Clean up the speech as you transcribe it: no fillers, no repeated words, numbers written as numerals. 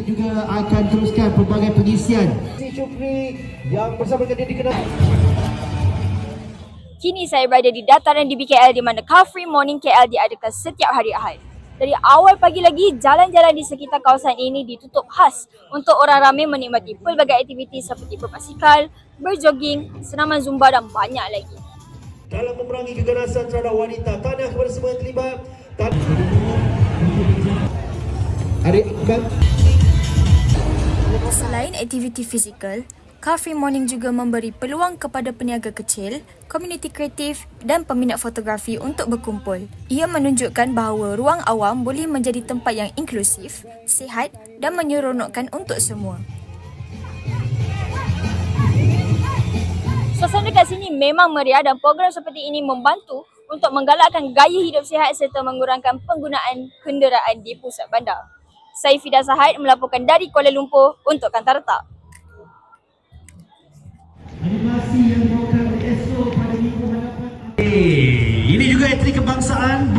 juga akan teruskan pelbagai pengisian. Si Syukri yang bersama dengan dia dikenal. Kini saya berada di dataran di BKL di mana Car Free Morning KL diadakan setiap hari Ahad. Dari awal pagi lagi, jalan-jalan di sekitar kawasan ini ditutup khas untuk orang ramai menikmati pelbagai aktiviti seperti berbasikal, berjoging, senaman zumba dan banyak lagi. Dalam memerangi keganasan terhadap wanita, tahniah kepada semua yang terlibat. Selain aktiviti fizikal, Car Free Morning juga memberi peluang kepada peniaga kecil, komuniti kreatif dan peminat fotografi untuk berkumpul. Ia menunjukkan bahawa ruang awam boleh menjadi tempat yang inklusif, sihat dan menyeronokkan untuk semua. Suasana kat sini memang meriah dan program seperti ini membantu untuk menggalakkan gaya hidup sihat serta mengurangkan penggunaan kenderaan di pusat bandar. Saya Fida Sahad melaporkan dari Kuala Lumpur untuk Kantar Retak. Animasi yang dibawakan esok pada minggu hadapan. Ini juga etnik kebangsaan.